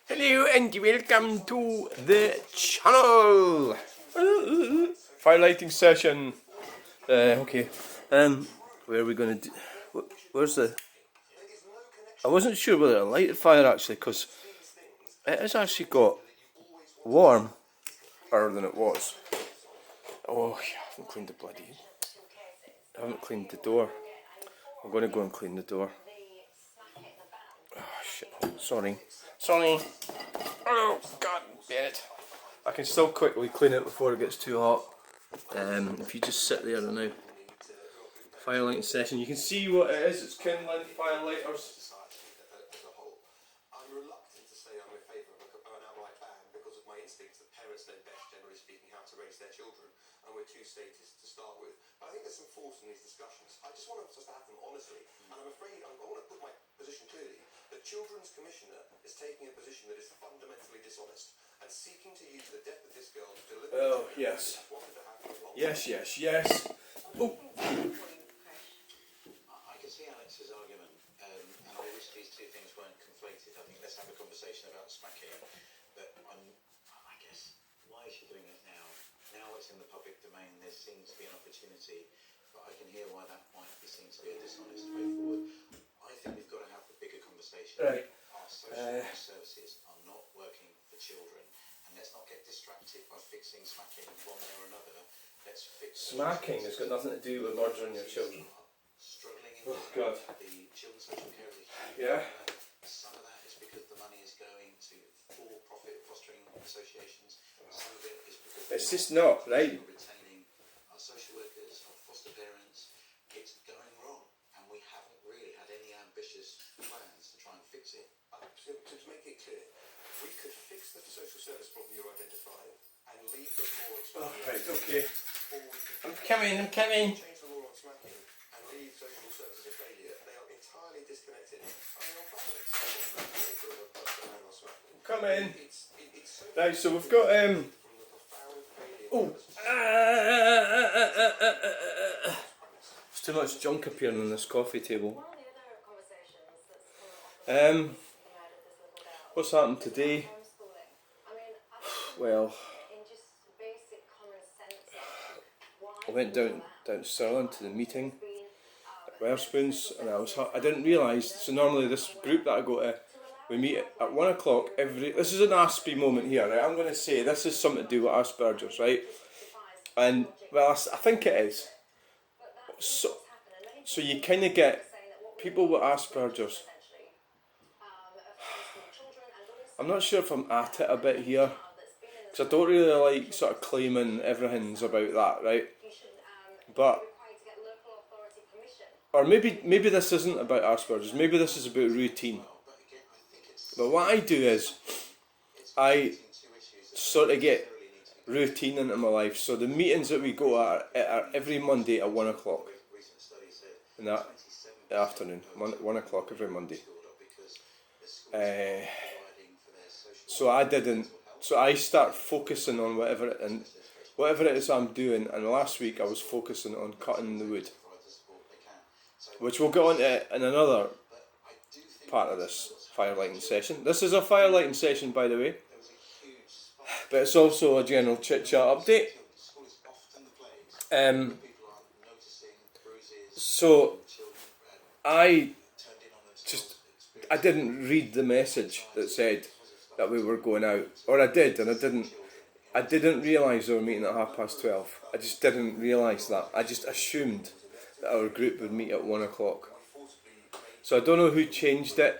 Hello and welcome to the channel. Firelighting session. Okay. Where are we going to do? Where's the? I wasn't sure whether I lighted fire actually, because it has actually got warmer than it was. Oh, yeah, I haven't cleaned the bloody. I haven't cleaned the door. I'm going to go and clean the door. Oh shit! Sorry. Oh god damn it! I can still quickly clean it before it gets too hot. If you just sit there now. Firelighting session. You can see what it is. It's kindling firelighters. I'm reluctant to say I'm in favour of an outright ban because of my instincts that parents know best, generally speaking, how to raise their children, and we're too statist to start with. But I think there's some force in these discussions. I just want us to have them honestly, and I'm afraid I want to put my position clearly. The Children's Commissioner is taking a position that is fundamentally dishonest and seeking to use the death of this girl to deliver. Oh yes. Yes. Oh. See Alex's argument, and I wish these two things weren't conflated. I think let's have a conversation about smacking. But I guess, why is she doing it now? Now it's in the public domain, there seems to be an opportunity, but I can hear why that might be seen to be a dishonest way forward. I think we've got to have the bigger conversation. Right. Our social services are not working for children, and let's not get distracted by fixing smacking one way or another. Let's fix Smacking has got nothing to do with murdering your children. Struggling in Oh God. the children's social care is Yeah. Some of that is because the money is going to for-profit fostering associations. Some of it is because It's just not right. we're retaining our social workers, our foster parents. It's going wrong, and we haven't really had any ambitious plans to try and fix it. To make it clear, we could fix the social service problem you're identifying and leave the law on Oh, smacking. right. Okay. Or we could I'm coming. change the law on smacking and leave social services a failure. They are entirely disconnected. I mean, on balance, I want smacking for a ban on smacking. Come in. It's so Right. So we've got from the profound failure. Oh. There's too much junk appearing on this coffee table. What's happened today? Well, I went down to Stirling to the meeting at Weatherspoons, and I didn't realise. So normally this group that I go to, we meet at 1 o'clock every. This is an ASPIE moment here, right? I'm going to say this is something to do with Asperger's, right? And well, I think it is. So you kind of get people with Asperger's. I'm not sure if I'm at it a bit here, because I don't really like sort of claiming everything's about that, right? But, or maybe this isn't about Asperger's, maybe this is about routine. But what I do is, I sort of get routine into my life. So the meetings that we go at are every Monday at 1 o'clock in the afternoon, 1 o'clock every Monday. So I start focusing on whatever it is I'm doing, and last week I was focusing on cutting the wood, which we'll get on to in another part of this firelighting session. This is a firelighting session, by the way, but it's also a general chit-chat update. So I didn't read the message that said that we were going out, or I did, and I didn't realise they were meeting at 12:30. I just didn't realise that. I just assumed that our group would meet at 1 o'clock. So I don't know who changed it,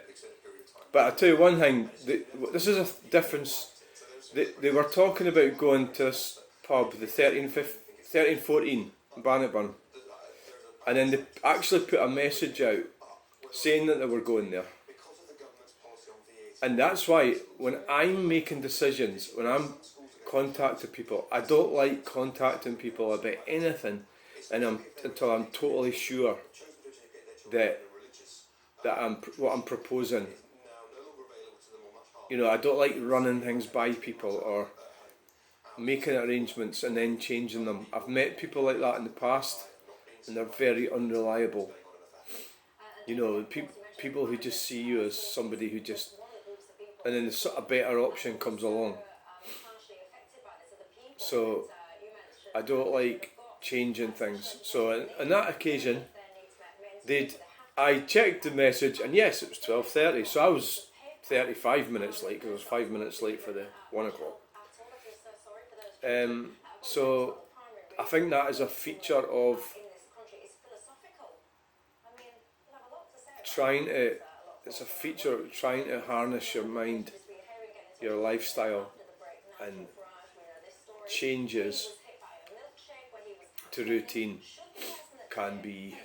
but I'll tell you one thing, this is a difference. They were talking about going to this pub, the 1314 Bannockburn, and then they actually put a message out saying that they were going there. And that's why when I'm making decisions, when I'm contacting people, I don't like contacting people about anything until I'm totally sure that what I'm proposing. You know, I don't like running things by people or making arrangements and then changing them. I've met people like that in the past, and they're very unreliable. You know, people who just see you as somebody who just and then a better option comes along. So I don't like changing things. So on that occasion, I checked the message, and yes, it was 12:30. So I was 35 minutes late because I was 5 minutes late for the 1 o'clock. So I think that is a feature of it's a feature of trying to harness your mind, your lifestyle, and changes to routine can be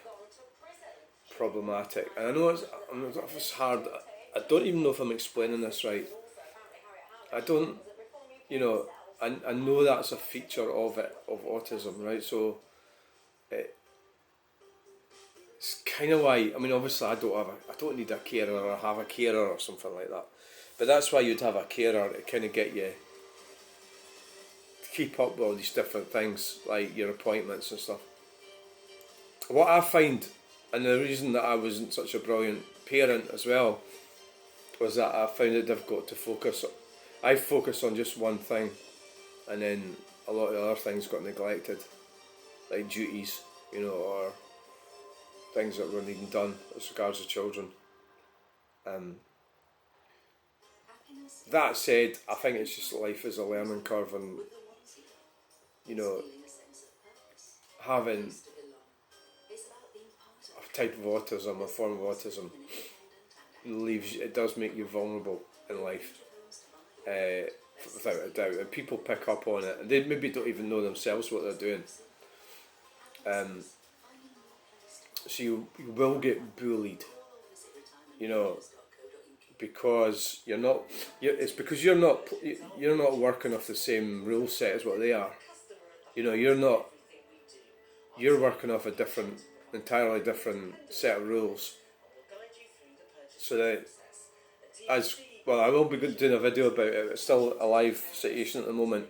problematic. And I know it's hard. I don't even know if I'm explaining this right. I don't, I know that's a feature of autism, right? So it's kind of why, I mean, obviously I don't need a carer or have a carer or something like that. But that's why you'd have a carer to kind of get you to keep up with all these different things, like your appointments and stuff. What I find, and the reason that I wasn't such a brilliant parent as well, was that I found it difficult to focus. I focused on just one thing, and then a lot of the other things got neglected, like duties, or things that were needing done as regards to children. That said, I think it's just life is a learning curve, and having a type of autism, a form of autism, it does make you vulnerable in life, without a doubt, and people pick up on it, and they maybe don't even know themselves what they're doing. So you will get bullied, because it's because you're not working off the same rule set as what they are. You're working off a entirely different set of rules. So that, I will be doing a video about it. It's still a live situation at the moment,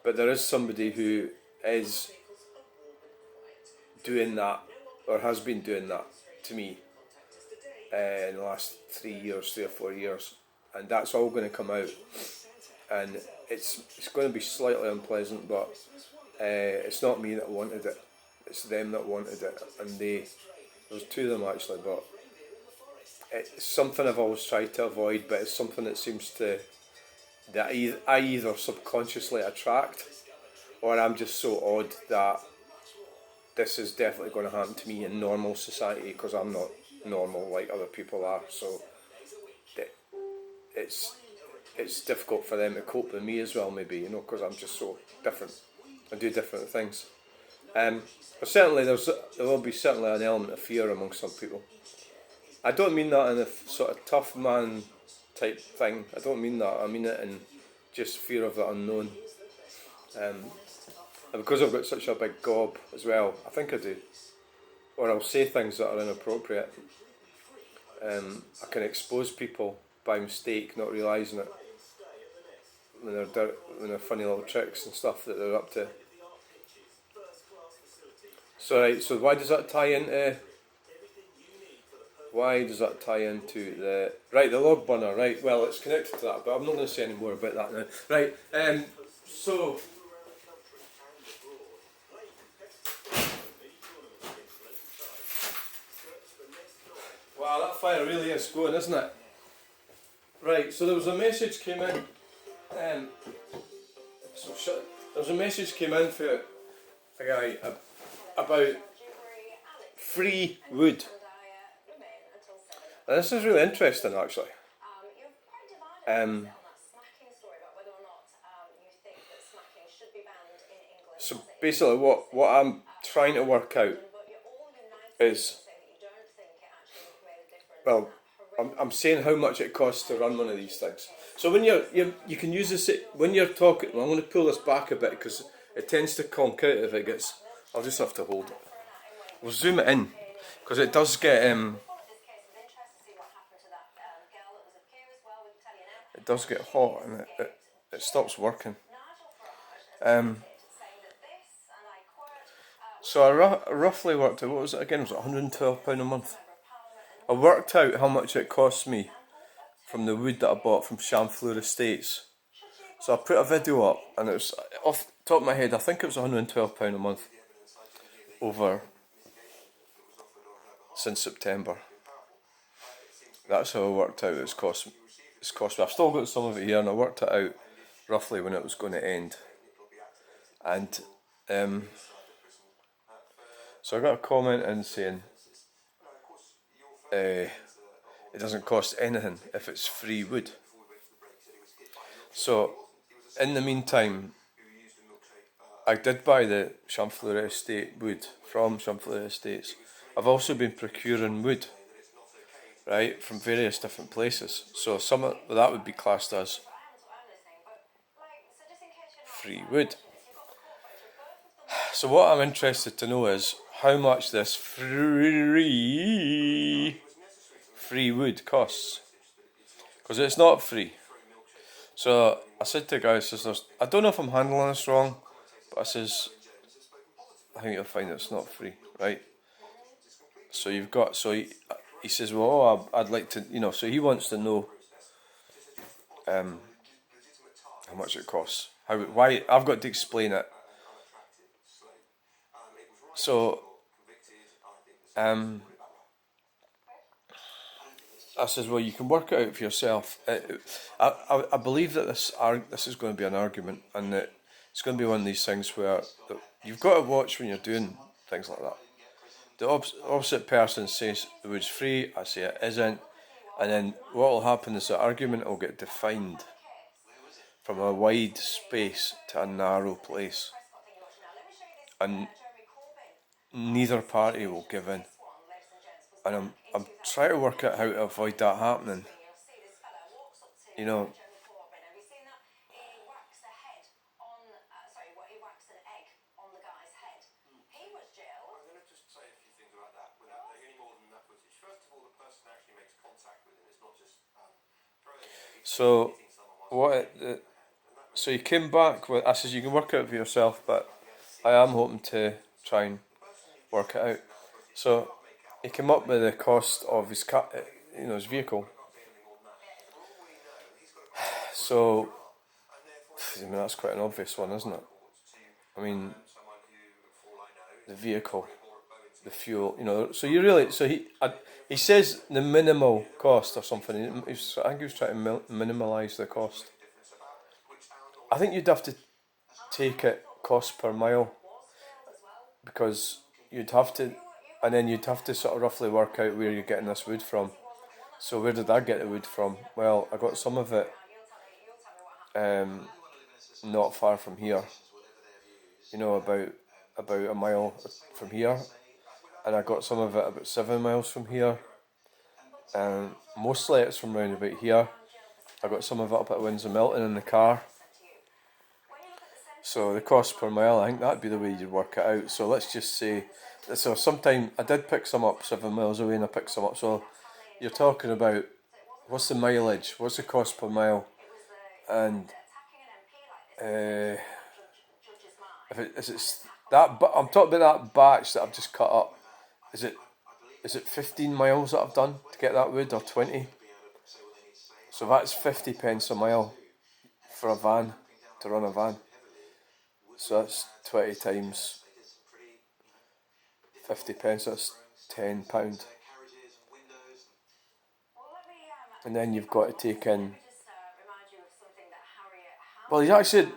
but there is somebody who is doing that, or has been doing that to me in the last 3 or 4 years, and that's all going to come out, and it's going to be slightly unpleasant, but it's not me that wanted it, it's them that wanted it, and there's two of them actually, but it's something I've always tried to avoid, but it's something that seems that I either subconsciously attract, or I'm just so odd that this is definitely going to happen to me in normal society, because I'm not normal like other people are. So it's difficult for them to cope with me as well, maybe, because I'm just so different. I do different things. But certainly there will be certainly an element of fear among some people. I don't mean that in a sort of tough man type thing. I don't mean that. I mean it in just fear of the unknown. And because I've got such a big gob as well, I think I do, or I'll say things that are inappropriate. I can expose people by mistake, not realising it, when they're funny little tricks and stuff that they're up to. So why does that tie into? Why does that tie into the log burner? Right, well, it's connected to that, but I'm not going to say any more about that now. Right, so. Wow, that fire really is going, isn't it? Right, so there was a message came in. There was a message came in for a guy about free wood. And this is really interesting, actually. So basically, what I'm trying to work out is, well, I'm saying how much it costs to run one of these things. So when you can use this when you're talking. Well, I'm going to pull this back a bit because it tends to conk out if it gets. I'll just have to hold it. We'll zoom it in because it does get it does get hot and it stops working. So I roughly worked out, what was it again? Was it £112 a month? I worked out how much it cost me from the wood that I bought from Chamfleur Estates. So I put a video up, and it was, off the top of my head, I think it was £112 a month over since September. That's how I worked out it's cost me. I've still got some of it here, and I worked it out roughly when it was going to end. And so I got a comment in saying it doesn't cost anything if it's free wood. So in the meantime, I did buy the Chamfleur Estate wood from Chamfleur Estates. I've also been procuring wood, right, from various different places. So some of that would be classed as free wood. So what I'm interested to know is how much this free wood costs, because it's not free. So I said to the guy, I don't know if I'm handling this wrong, but I says, I think you'll find it's not free, right? So you've got, he says, well, I'd like to, so he wants to know how much it costs. Why I've got to explain it. So I says, well, you can work it out for yourself. I believe that this is going to be an argument, and that it's going to be one of these things where you've got to watch when you're doing things like that. The opposite person says the wood's free, I say it isn't, and then what will happen is the argument will get defined from a wide space to a narrow place, and neither party will give in. And I'm trying to work out how to avoid that happening. So so he came back with, I says, you can work it out for yourself, but I am hoping to try and work it out. So he came up with the cost of his his vehicle. So that's quite an obvious one, isn't it? I mean, the vehicle, the fuel, So he says the minimal cost or something. I think he was trying to minimalise the cost. I think you'd have to take it cost per mile, because you'd have to sort of roughly work out where you're getting this wood from. So where did I get the wood from? Well, I got some of it not far from here, about a mile from here, and I got some of it about 7 miles from here, and mostly it's from round about here. I got some of it up at Windsor Milton in the car. So the cost per mile, I think that'd be the way you'd work it out. So let's just say, so sometime I did pick some up 7 miles away, and I picked some up. So you're talking about, what's the mileage? What's the cost per mile? And I'm talking about that batch that I've just cut up. Is it 15 miles that I've done to get that wood, or 20? So that's 50 pence a mile for a van, to run a van. So that's 20 times 50 pence, that's £10. And then you've got to take in, well, he said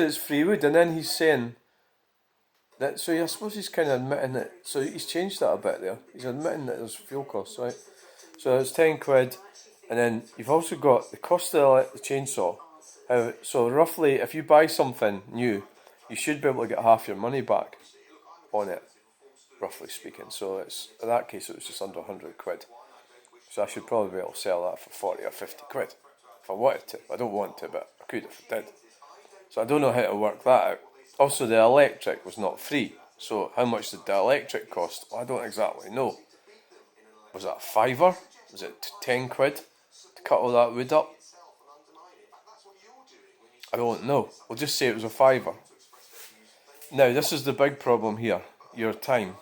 it's free wood, and then he's saying that, so I suppose he's kind of admitting that, so he's changed that a bit there. He's admitting that there's fuel costs, right? So it's £10, and then you've also got the cost of the chainsaw. So roughly, if you buy something new, you should be able to get half your money back on it, roughly speaking. So in that case, it was just under £100. So I should probably be able to sell that for 40 or 50 quid if I wanted to. I don't want to, but I could if I did. So I don't know how to work that out. Also, the electric was not free. So how much did the electric cost? Well, I don't exactly know. Was that a fiver? Was it 10 quid to cut all that wood up? I don't know. We'll just say it was a fiver. Now, this is the big problem here. Your time.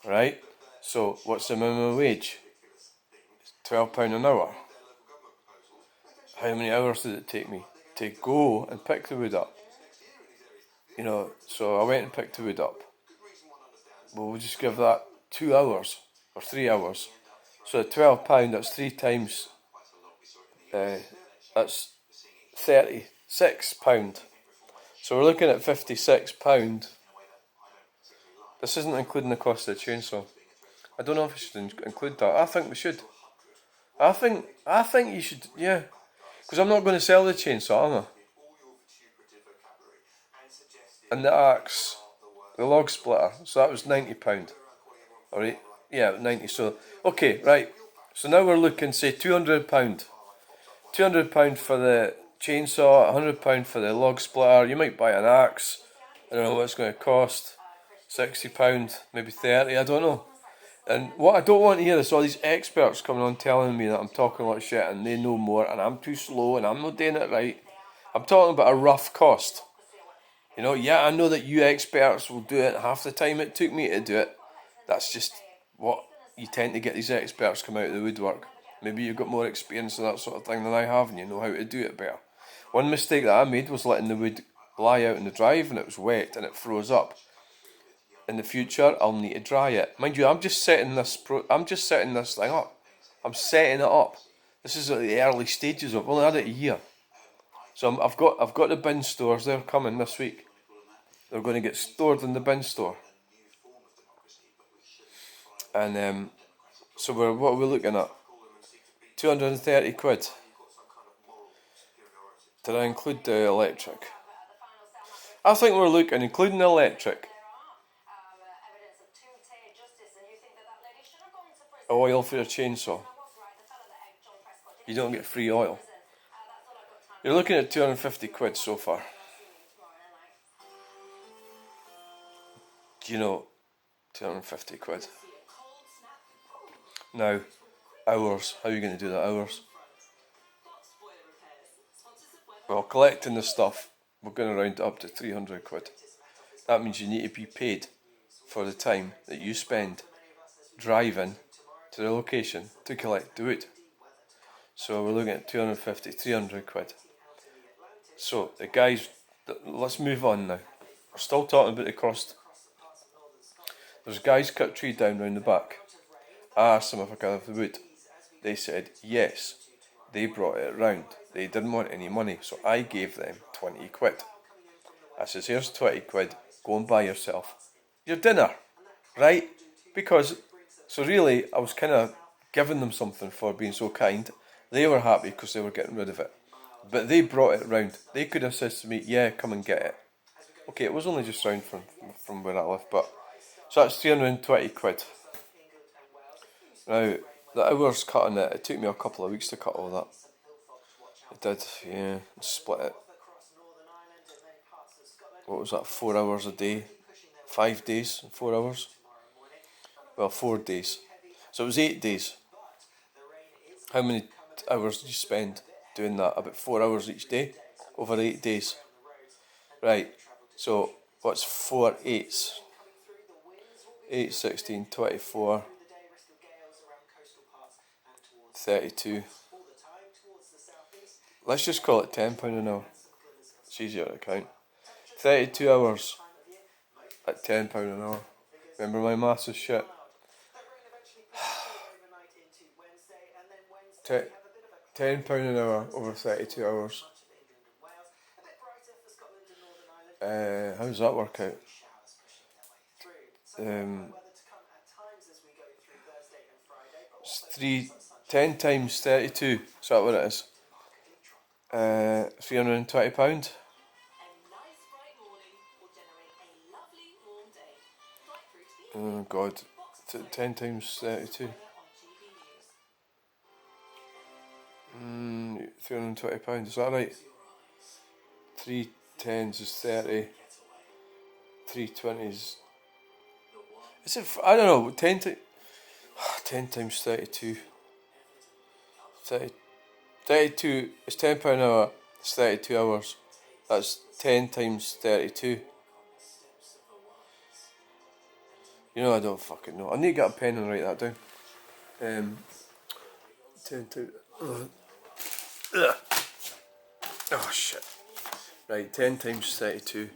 Right? So, what's the minimum wage? It's £12 an hour. How many hours did it take me to go and pick the wood up? You know, so I went and picked the wood up. Well, we'll just give that 2 hours or 3 hours. So at £12, that's 3 times. That's £36. So we're looking at £56. This isn't including the cost of the chainsaw. I don't know if we should include that. I think we should. I think you should, yeah. Because I'm not going to sell the chainsaw, am I? And the axe, the log splitter, so that was £90. Alright, yeah, 90. So, okay, right. So now we're looking, say, £200. £200 for the chainsaw, £100 for the log splitter. You might buy an axe. I don't know what it's going to cost. £60, maybe 30, I don't know. And what I don't want to hear is all these experts coming on telling me that I'm talking a lot of shit and they know more and I'm too slow and I'm not doing it right. I'm talking about a rough cost. You know, yeah, I know that you experts will do it half the time it took me to do it. That's just what you tend to get these experts come out of the woodwork. Maybe you've got more experience in that sort of thing than I have and you know how to do it better. One mistake that I made was letting the wood lie out in the drive and it was wet and it froze up. In the future, I'll need to dry it. Mind you, I'm just setting this thing up. I'm setting it up. This is at the early stages of. I've only had it a year, so I've got the bin stores. They're coming this week. They're going to get stored in the bin store. And so what are we looking at? £230. Did I include the electric? I think we're looking, including the electric. Oil for your chainsaw. You don't get free oil. You're looking at £250 so far. Do you know £250? Now, hours. How are you going to do that? Hours? Well, collecting the stuff, we're going to round it up to £300. That means you need to be paid for the time that you spend driving to the location to collect the wood. So we're looking at £250, £300. So the guys, let's move on now. We're still talking about the cost. There's guys cut a tree down round the back. I asked them if I could have the wood. They said yes. They brought it round. They didn't want any money, so I gave them £20. I says, here's £20, go and buy yourself your dinner, right? Because, so really, I was kind of giving them something for being so kind. They were happy because they were getting rid of it. But they brought it round. They could have said to me, yeah, come and get it. Okay, it was only just round from where I live, but, so that's £320. Now, the hours cutting it took me a couple of weeks to cut all that. It did, yeah, split it. What was that, 4 hours a day? 5 days, 4 hours? Well, 4 days. So it was 8 days. How many hours did you spend doing that? About 4 hours each day? Over 8 days. Right, so what's 4 eights? 8, 16, 24, 32. Let's just call it £10 an hour. It's easier to count. 32 hours at £10 an hour. Remember my maths is shit. £10 an hour over 32 hours. How does that work out? 10 times 32. Is that what it is? £320. Oh God, 10 times 32. £320, is that right? 3 tens is 30. 3 20s. Is it? I don't know. 10 times 32. 32 is £10 an hour. It's 32 hours. That's 10 times 32. You know, I don't fucking know. I need to get a pen and write that down. 10 times. Ugh. Oh shit. Right, 10 times 32.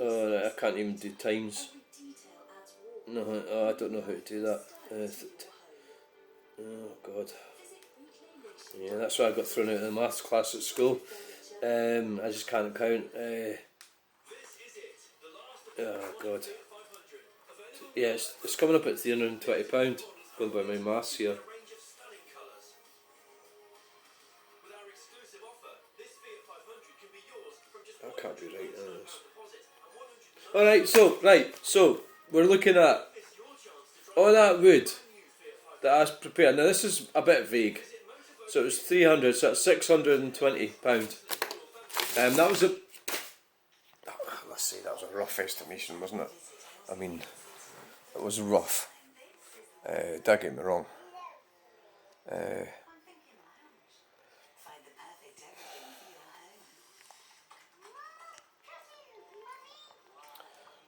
Oh, right, I can't even do times. No, oh, I don't know how to do that. Oh god. Yeah, that's why I got thrown out of the maths class at school. I just can't count. Oh god. Yeah, it's coming up at £320, going by my maths here. I can't be right on this. Alright, so we're looking at all that wood that I prepared. Now this is a bit vague. So it was 300, so that's £620. That was let's say that was a rough estimation, wasn't it? I mean, it was rough. Don't get me wrong.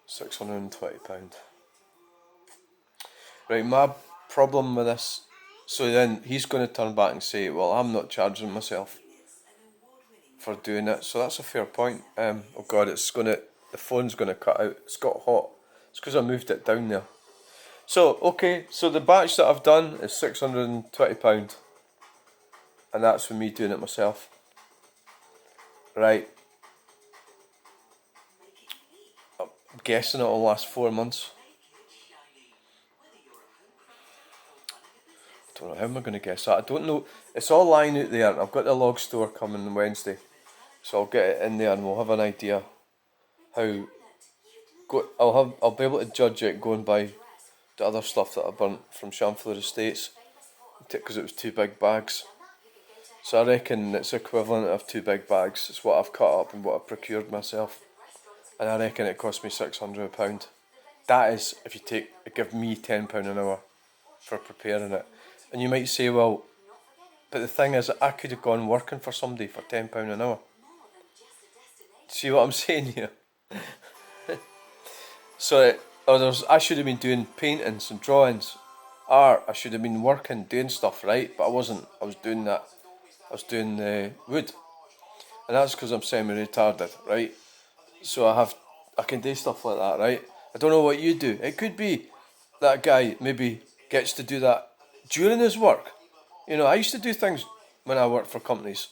£620. Right, my problem with this. So then he's going to turn back and say, "Well, I'm not charging myself for doing it." So that's a fair point. Oh God, the phone's gonna cut out. It's got hot. It's because I moved it down there. So okay, so the batch that I've done is £620, and that's for me doing it myself. Right. I'm guessing it'll last 4 months. I don't know how am I going to guess that. I don't know. It's all lying out there. I've got the log store coming on Wednesday, so I'll get it in there and we'll have an idea how. I'll be able to judge it going by the other stuff that I burnt from Shamfler Estates, because it was 2 big bags. So I reckon it's equivalent of 2 big bags. It's what I've cut up and what I procured myself, and I reckon it cost me £600. That is if you give me £10 an hour for preparing it. And you might say, well, but the thing is, I could have gone working for somebody for £10 an hour. See what I'm saying here? So I should have been doing paintings and drawings, art. I should have been working, doing stuff, right? But I wasn't. I was doing that. I was doing wood, and that's because I'm semi-retarded, right? So I can do stuff like that, right? I don't know what you do. It could be that guy maybe gets to do that during his work. I used to do things when I worked for companies.